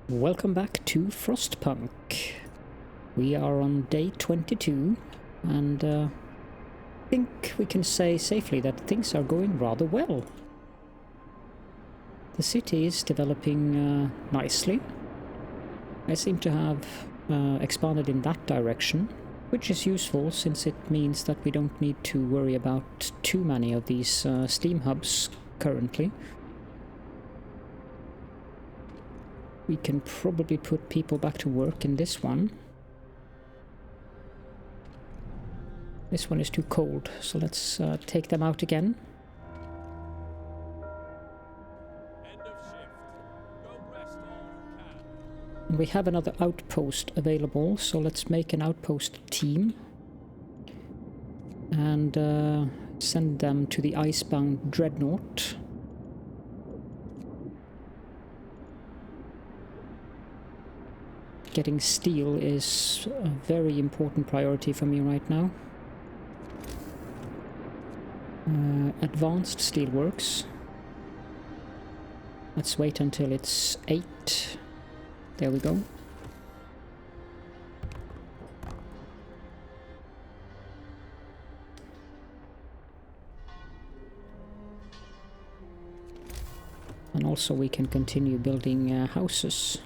Welcome back to Frostpunk. We are on day 22 and I think we can say safely that things are going rather well. The city is developing nicely. I seem to have expanded in that direction, which is useful since it means that we don't need to worry about too many of these steam hubs currently. We can probably put people back to work in this one. This one is too cold, so let's take them out again. End of shift. Go rest all who can. And we have another outpost available, so let's make an outpost team. And send them to the icebound dreadnought. Getting steel is a very important priority for me right now. Advanced steelworks. Let's wait until it's 8. There we go. And also we can continue building houses.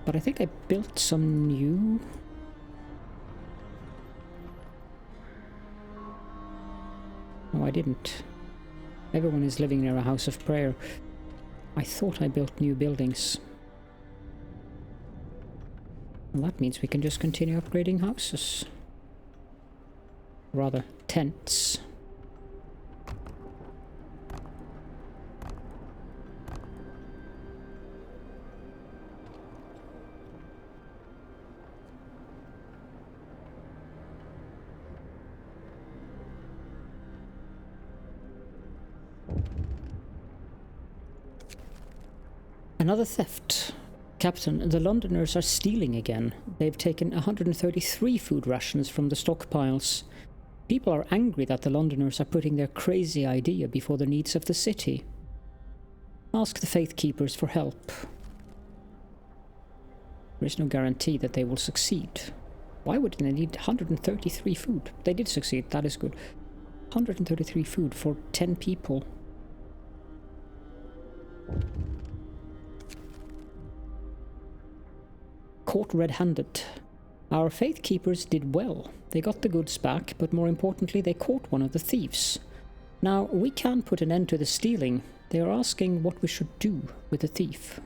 But I think I built some new... No, I didn't. Everyone is living near a house of prayer. I thought I built new buildings. Well, that means we can just continue upgrading houses. Rather, tents. Another theft. Captain, the Londoners are stealing again. They've taken 133 food rations from the stockpiles. People are angry that the Londoners are putting their crazy idea before the needs of the city. Ask the Faith Keepers for help. There is no guarantee that they will succeed. Why would they need 133 food? They did succeed, that is good. 133 food for 10 people. Caught red-handed. Our Faith Keepers did well. They got the goods back, but more importantly they caught one of the thieves. Now, we can put an end to the stealing. They are asking what we should do with the thief.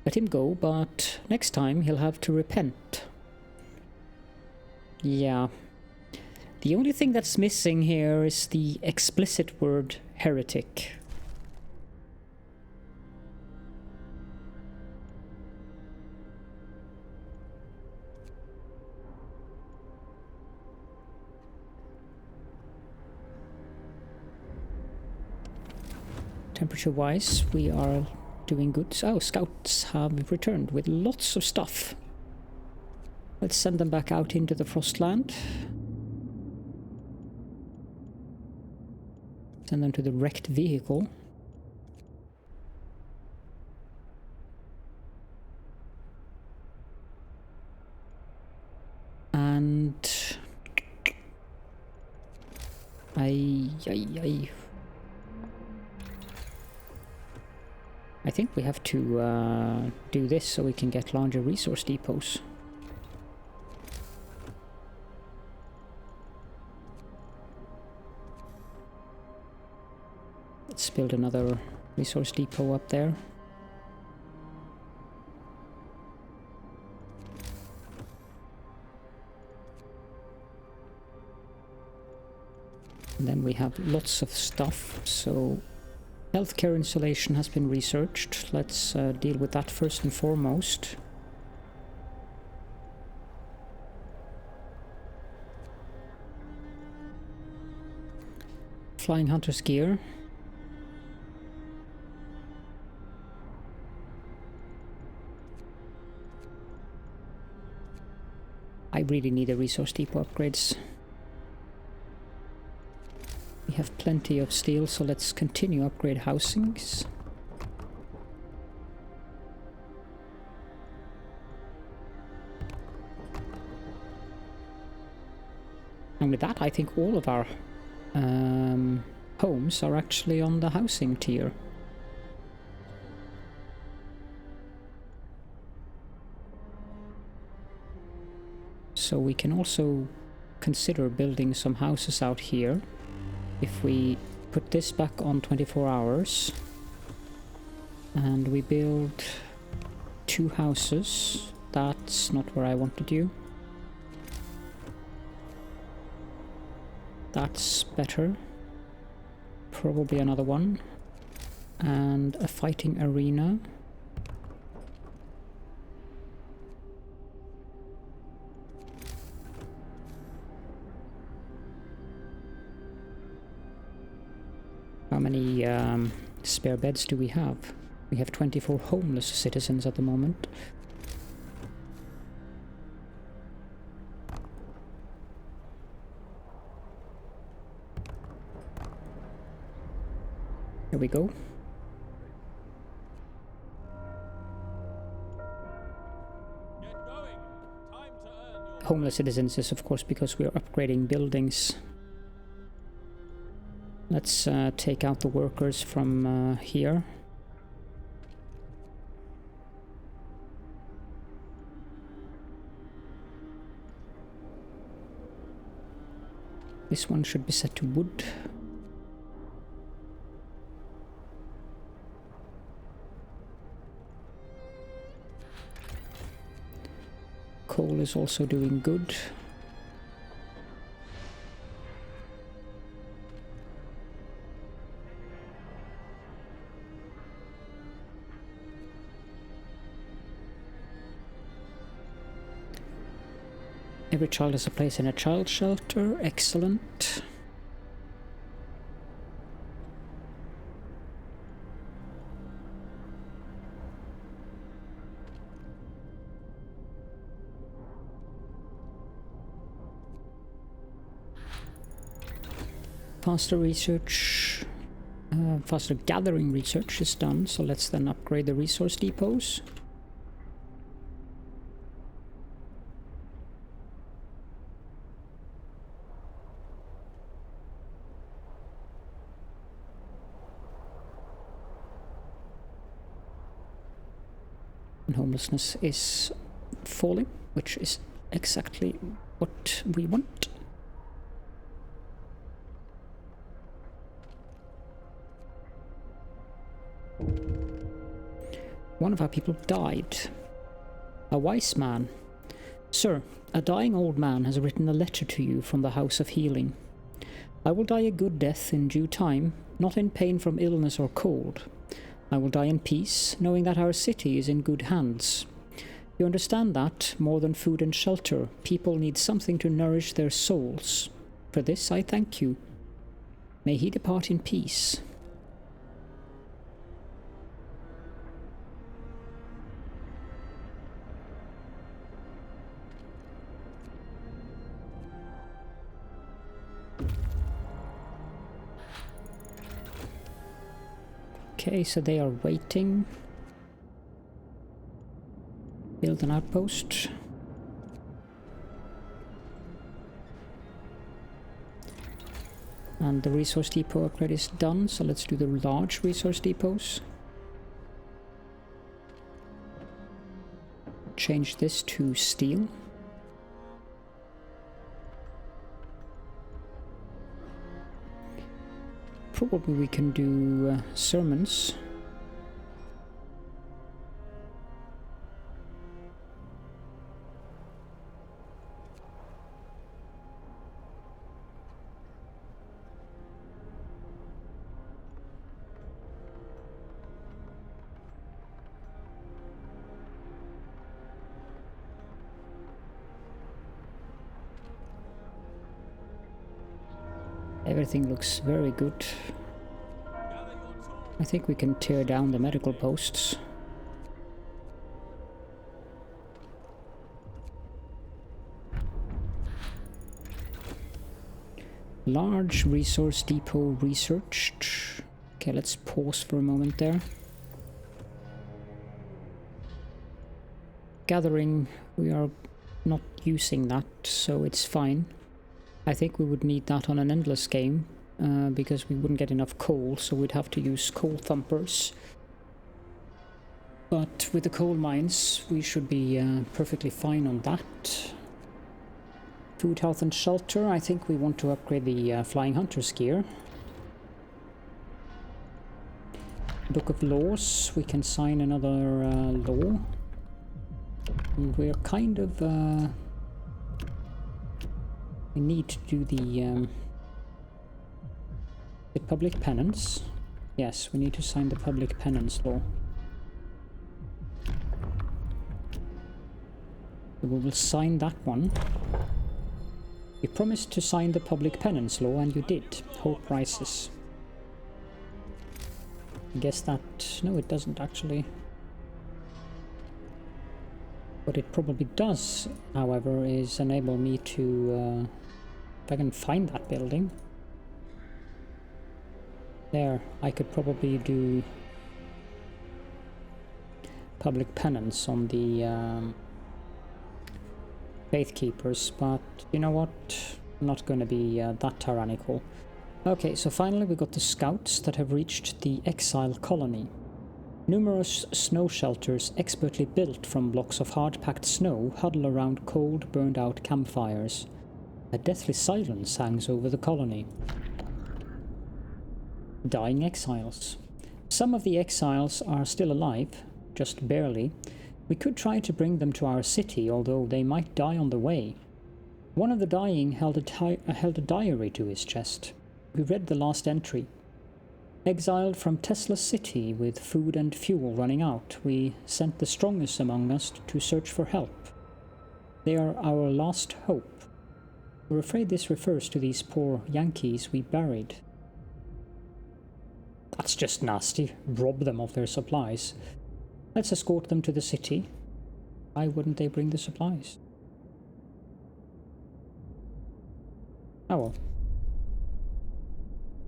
Let him go, but next time he'll have to repent. Yeah. The only thing that's missing here is the explicit word heretic. Temperature-wise, we are doing good. Oh, scouts have returned with lots of stuff. Let's send them back out into the Frostland. Send them to the wrecked vehicle. And... I think we have to do this so we can get larger resource depots. Let's build another resource depot up there. And then we have lots of stuff, so... Healthcare insulation has been researched. Let's deal with that first and foremost. Flying Hunter's gear. I really need the resource depot upgrades. We have plenty of steel, so let's continue upgrade housings. And with that, I think all of our homes are actually on the housing tier. So we can also consider building some houses out here. If we put this back on 24 hours and we build 2 houses, that's not where I wanted you. That's better. Probably another one. And a fighting arena. How many spare beds do we have? We have 24 homeless citizens at the moment. There we go. Get going. Time to earn your Homeless citizens is of course because we are upgrading buildings. Let's take out the workers from here. This one should be set to wood. Coal is also doing good. Every child has a place in a child shelter. Excellent. Faster research, faster gathering research is done, so let's then upgrade the resource depots. And homelessness is falling, which is exactly what we want. One of our people died. A wise man. Sir, a dying old man has written a letter to you from the House of Healing. I will die a good death in due time, not in pain from illness or cold. I will die in peace, knowing that our city is in good hands. You understand that, more than food and shelter, people need something to nourish their souls. For this I thank you. May he depart in peace. Okay, so they are waiting. Build an outpost. And the resource depot upgrade is done, so let's do the large resource depots. Change this to steel. Probably we can do sermons. Everything looks very good. I think we can tear down the medical posts. Large resource depot researched. Okay, let's pause for a moment there. Gathering, we are not using that, so it's fine. I think we would need that on an endless game, because we wouldn't get enough coal, so we'd have to use coal thumpers. But with the coal mines, we should be perfectly fine on that. Food, health and shelter, I think we want to upgrade the Flying Hunter's gear. Book of Laws, we can sign another law. And we're kind of... we need to do the public penance. Yes, we need to sign the public penance law. So we will sign that one. You promised to sign the public penance law, and you did. Hope rises. I guess that... no, it doesn't actually. What it probably does, however, is enable me to... if I can find that building. There, I could probably do public penance on the Faithkeepers, but you know what? I'm not going to be that tyrannical. Okay, so finally we got the scouts that have reached the exile colony. Numerous snow shelters expertly built from blocks of hard-packed snow huddle around cold, burned-out campfires. A deathly silence hangs over the colony. Dying exiles. Some of the exiles are still alive, just barely. We could try to bring them to our city, although they might die on the way. One of the dying held a diary to his chest. We read the last entry. Exiled from Tesla City with food and fuel running out, we sent the strongest among us to search for help. They are our last hope. We're afraid this refers to these poor Yankees we buried. That's just nasty. Rob them of their supplies. Let's escort them to the city. Why wouldn't they bring the supplies? Oh well.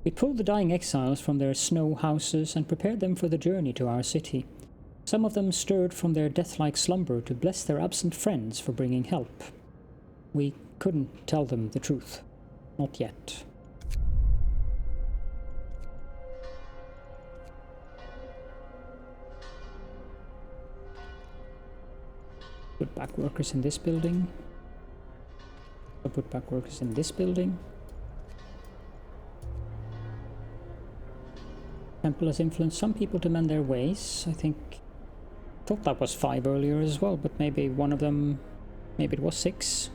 We pulled the dying exiles from their snow houses and prepared them for the journey to our city. Some of them stirred from their death-like slumber to bless their absent friends for bringing help. We couldn't tell them the truth. Not yet. Put back workers in this building. I'll put back workers in this building. Temple has influenced some people to mend their ways. I thought that was 5 earlier as well, but maybe one of them, maybe it was 6.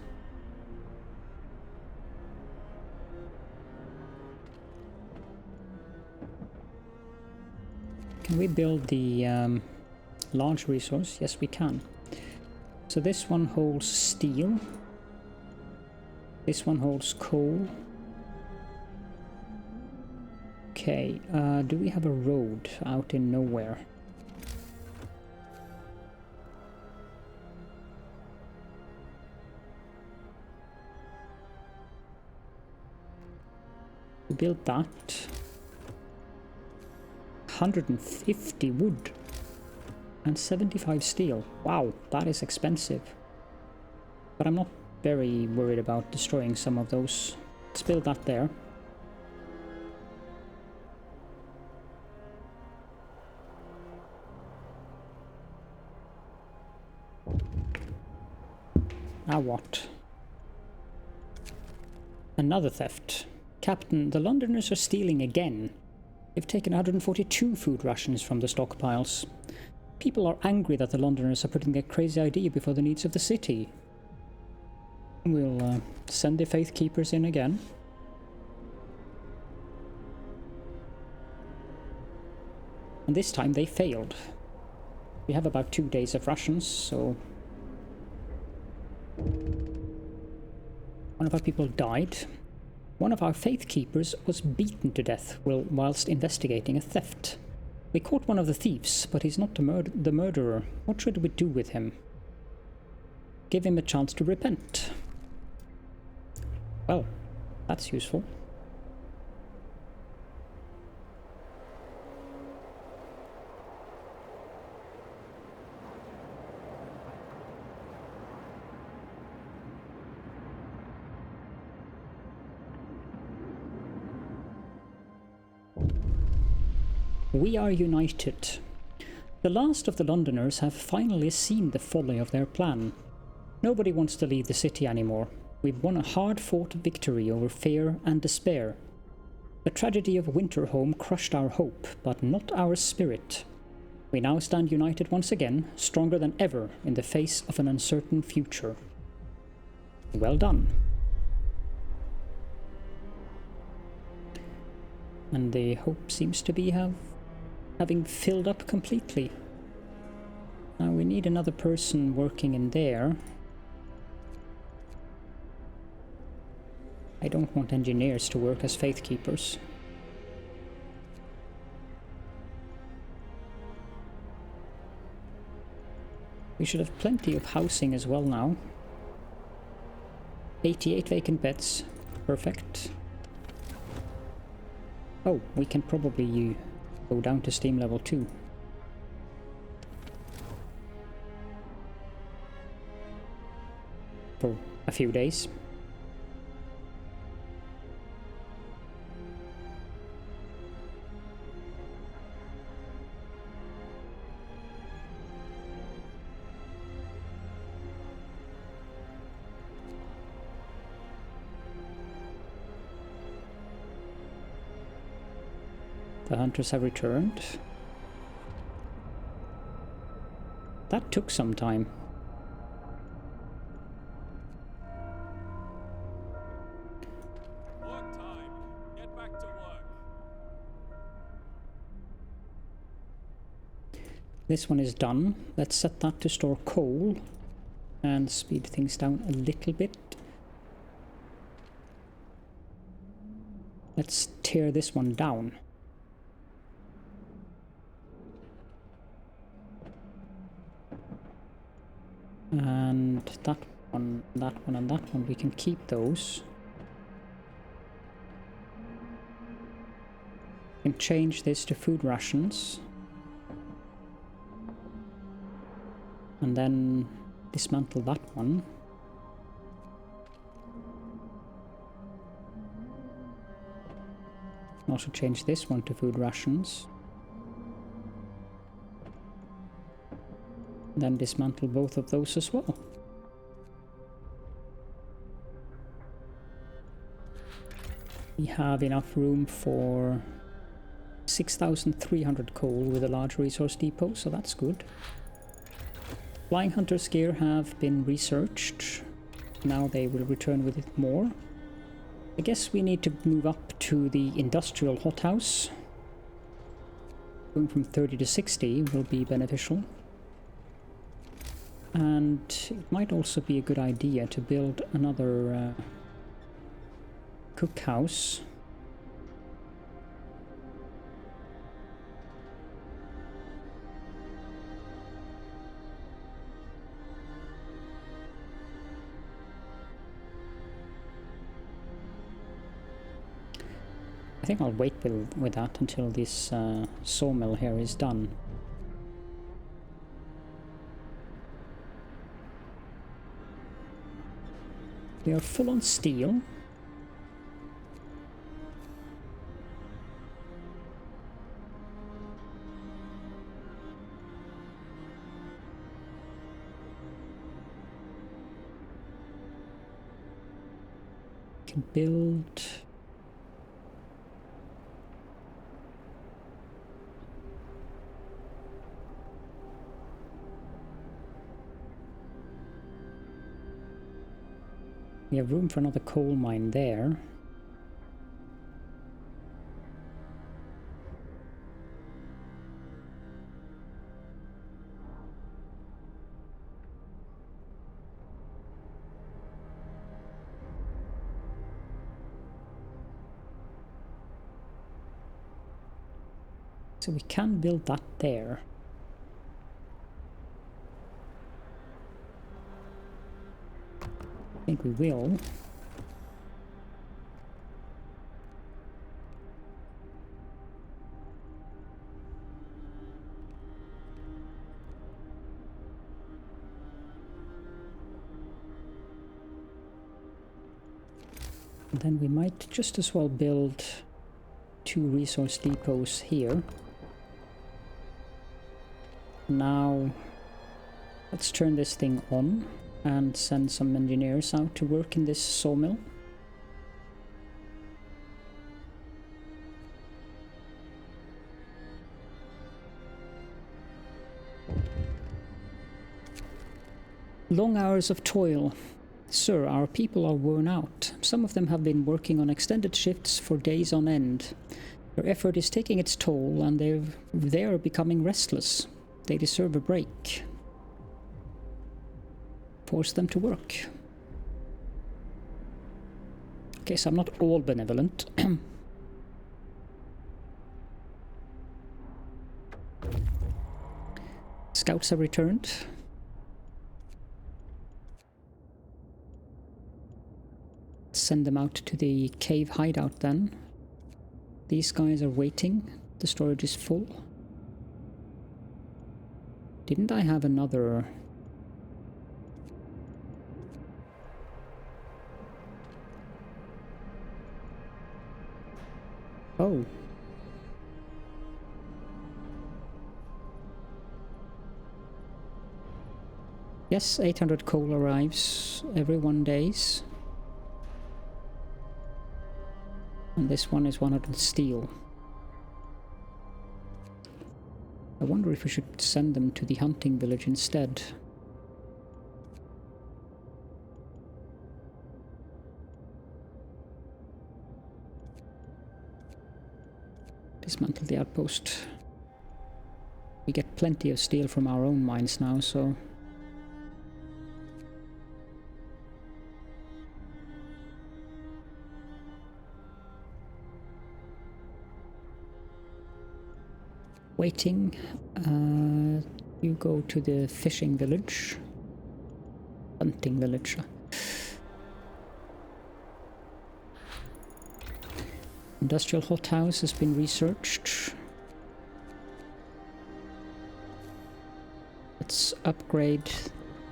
Can we build the large resource? Yes, we can. So this one holds steel. This one holds coal. Okay, do we have a road out in nowhere? We built that. 150 wood. And 75 steel. Wow, that is expensive. But I'm not very worried about destroying some of those. Let's build that there. Now what? Another theft. Captain, the Londoners are stealing again. They've taken 142 food rations from the stockpiles. People are angry that the Londoners are putting their crazy idea before the needs of the city. We'll send the Faithkeepers in again. And this time they failed. We have about 2 days of rations, so... One of our people died. One of our Faithkeepers was beaten to death whilst investigating a theft. We caught one of the thieves, but he's not the murderer. What should we do with him? Give him a chance to repent. Well, that's useful. We are united. The last of the Londoners have finally seen the folly of their plan. Nobody wants to leave the city anymore. We've won a hard-fought victory over fear and despair. The tragedy of Winterhome crushed our hope, but not our spirit. We now stand united once again, stronger than ever in the face of an uncertain future. Well done. And the hope seems to be having filled up completely. Now we need another person working in there. I don't want engineers to work as faith keepers. We should have plenty of housing as well now. 88 vacant beds. Perfect. Oh, we can probably go down to steam level 2. For a few days. The hunters have returned. That took some time. Work time. Get back to work. This one is done. Let's set that to store coal and speed things down a little bit. Let's tear this one down. And that one, and that one, we can keep those. We can change this to food rations. And then dismantle that one. Also change this one to food rations. Then dismantle both of those as well. We have enough room for 6,300 coal with a large resource depot, so that's good. Flying Hunter's gear have been researched. Now they will return with it more. I guess we need to move up to the industrial hothouse. Going from 30 to 60 will be beneficial. And it might also be a good idea to build another cookhouse. I think I'll wait with that until this sawmill here is done. We are full on steel. Can build. We have room for another coal mine there. So we can build that there. I think we will. And then we might just as well build 2 resource depots here. Now, let's turn this thing on and send some engineers out to work in this sawmill. Long hours of toil. Sir, our people are worn out. Some of them have been working on extended shifts for days on end. Their effort is taking its toll, and they are becoming restless. They deserve a break. Force them to work. Okay, so I'm not all benevolent. Scouts have returned. Send them out to the cave hideout then. These guys are waiting. The storage is full. Didn't I have another... Oh. Yes, 800 coal arrives every 1 day. And this one is 100 steel. I wonder if we should send them to the hunting village instead. Dismantle the outpost. We get plenty of steel from our own mines now, so... Waiting. You go to the fishing village. Hunting village. Industrial hothouse has been researched. Let's upgrade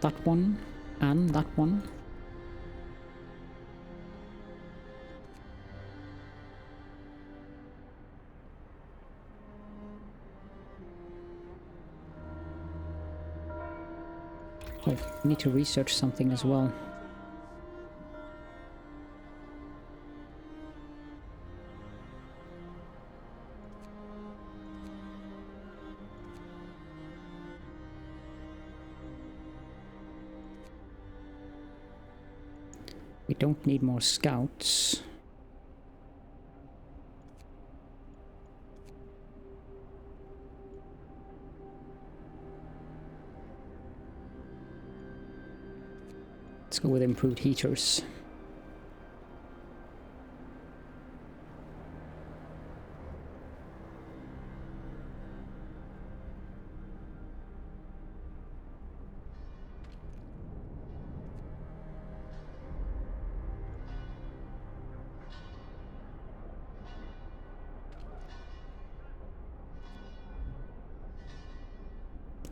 that one and that one. Oh, I need to research something as well. We don't need more scouts. Let's go with improved heaters.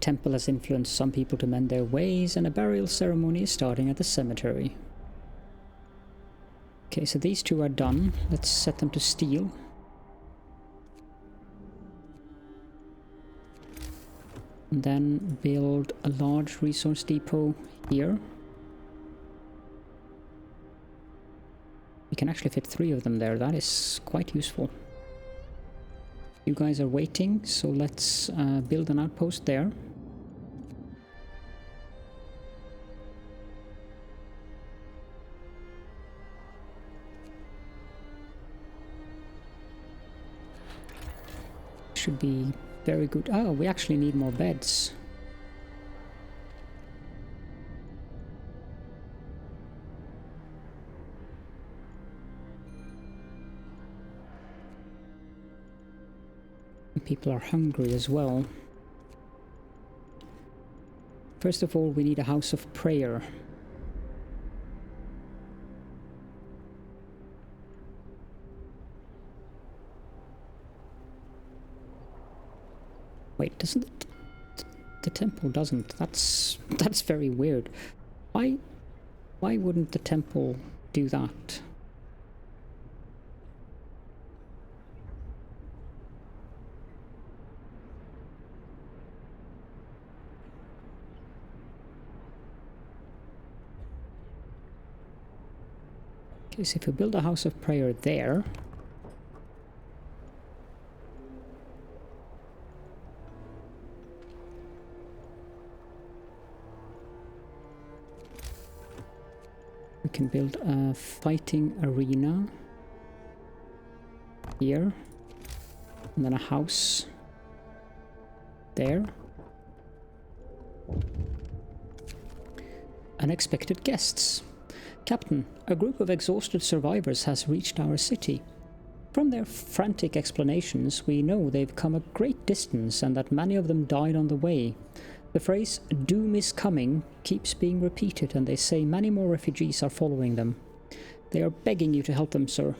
Temple has influenced some people to mend their ways, and a burial ceremony is starting at the cemetery. Okay, so these two are done. Let's set them to steel. And then build a large resource depot here. We can actually fit 3 of them there. That is quite useful. You guys are waiting, so let's build an outpost there. Should be very good. Oh, we actually need more beds. People are hungry as well. First of all, we need a house of prayer. Wait, doesn't it? The temple doesn't. That's very weird. Why wouldn't the temple do that? is if we build a house of prayer there, we can build a fighting arena here, and then a house there. Unexpected guests. Captain, a group of exhausted survivors has reached our city. From their frantic explanations, we know they've come a great distance and that many of them died on the way. The phrase, "doom is coming," keeps being repeated, and they say many more refugees are following them. They are begging you to help them, sir.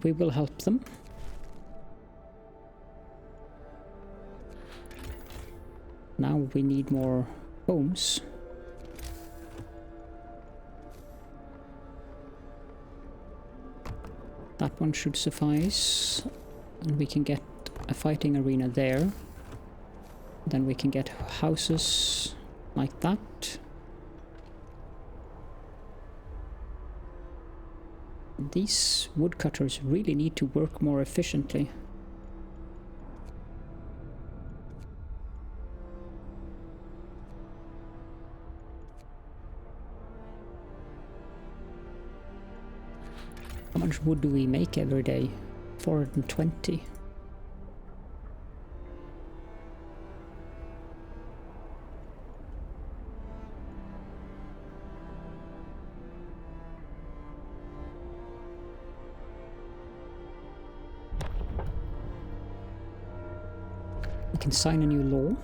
We will help them. Now we need more homes. That one should suffice. And we can get a fighting arena there. Then we can get houses like that. These woodcutters really need to work more efficiently. How much wood do we make every day? 420. We can sign a new law.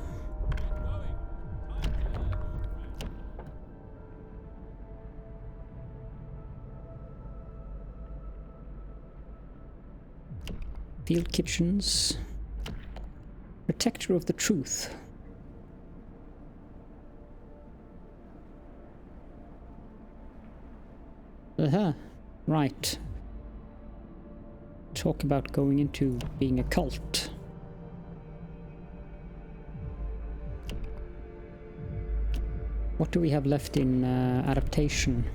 Field kitchens. Protector of the truth. Right. Talk about going into being a cult. What do we have left in adaptation?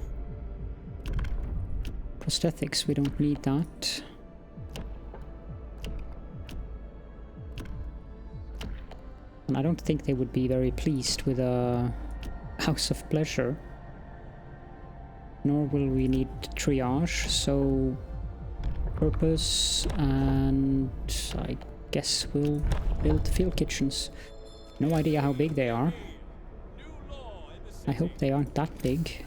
Prosthetics, we don't need that. And I don't think they would be very pleased with a house of pleasure. Nor will we need triage, so purpose, and I guess we'll build field kitchens. No idea how big they are. I hope they aren't that big.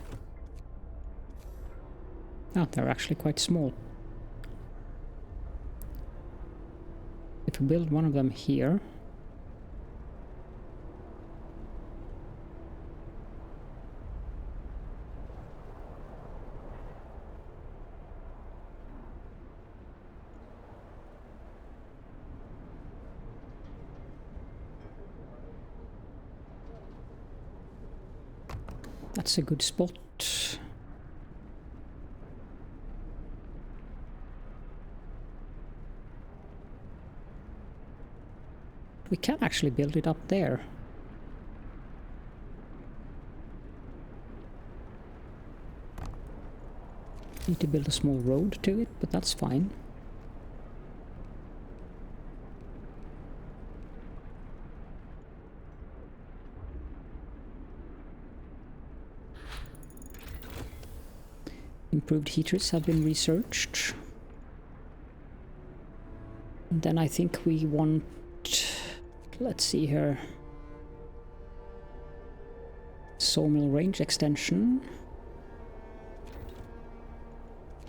Oh, they're actually quite small. If we build one of them here, that's a good spot. We can actually build it up there. Need to build a small road to it, but that's fine. Improved heaters have been researched. And then I think we want, let's see here, sawmill range extension.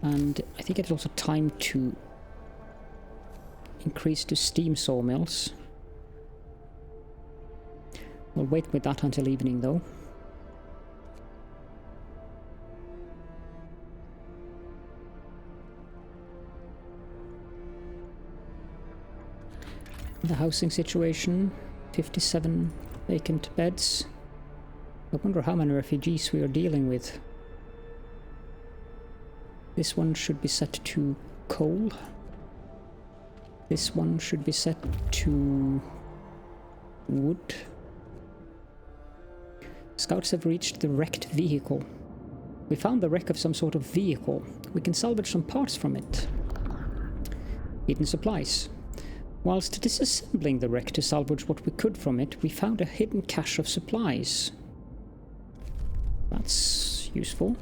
And I think it's also time to increase to steam sawmills. We'll wait with that until evening though. The housing situation, 57 vacant beds. I wonder how many refugees we are dealing with. This one should be set to coal. This one should be set to wood. Scouts have reached the wrecked vehicle. We found the wreck of some sort of vehicle. We can salvage some parts from it. Hidden supplies. Whilst disassembling the wreck to salvage what we could from it, we found a hidden cache of supplies. That's useful.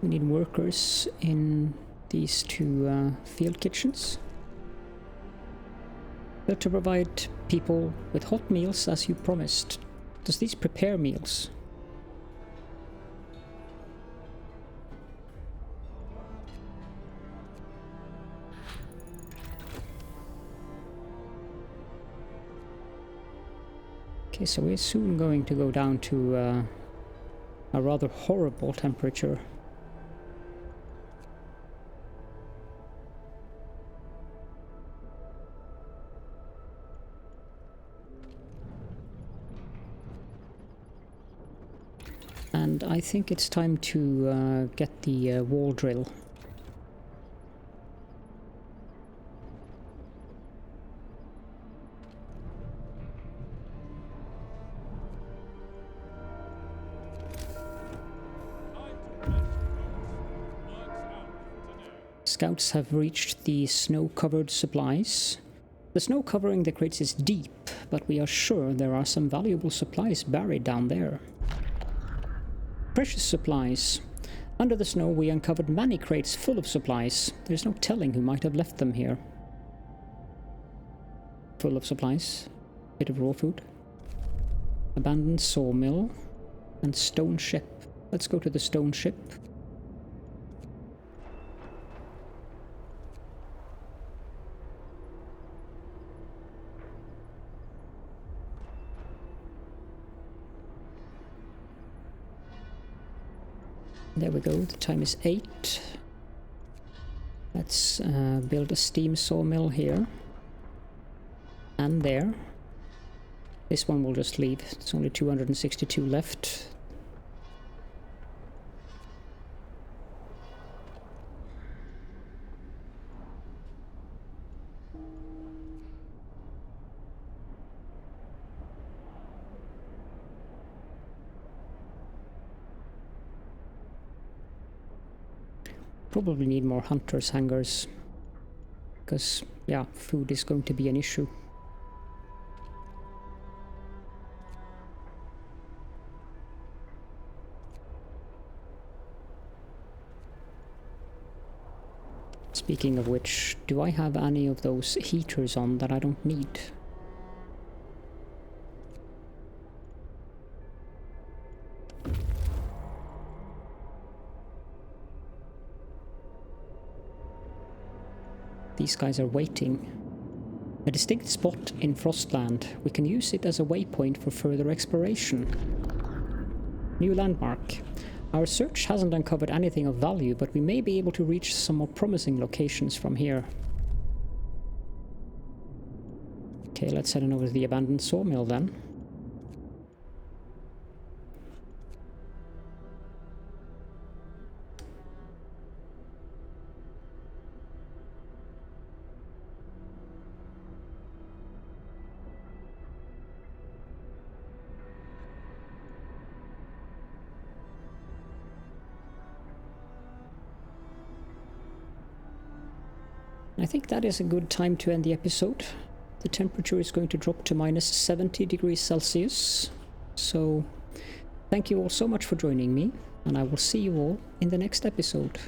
We need workers in these two field kitchens. But to provide people with hot meals as you promised. Does these prepare meals? Okay, so we're soon going to go down to a rather horrible temperature. And I think it's time to get the wall drill. Scouts have reached the snow-covered supplies. The snow covering the crates is deep, but we are sure there are some valuable supplies buried down there. Precious supplies. Under the snow we uncovered many crates full of supplies. There's no telling who might have left them here. Full of supplies. Bit of raw food. Abandoned sawmill. And stone ship. Let's go to the stone ship. There we go, the time is 8. Let's build a steam sawmill here. And there. This one will just leave, it's only 262 left. Probably need more hunters' hangars, because, yeah, food is going to be an issue. Speaking of which, do I have any of those heaters on that I don't need? These guys are waiting. A distinct spot in Frostland. We can use it as a waypoint for further exploration. New landmark. Our search hasn't uncovered anything of value, but we may be able to reach some more promising locations from here. Okay, let's head on over to the abandoned sawmill then. I think that is a good time to end the episode. The temperature is going to drop to minus 70 degrees Celsius. So, thank you all so much for joining me, and I will see you all in the next episode.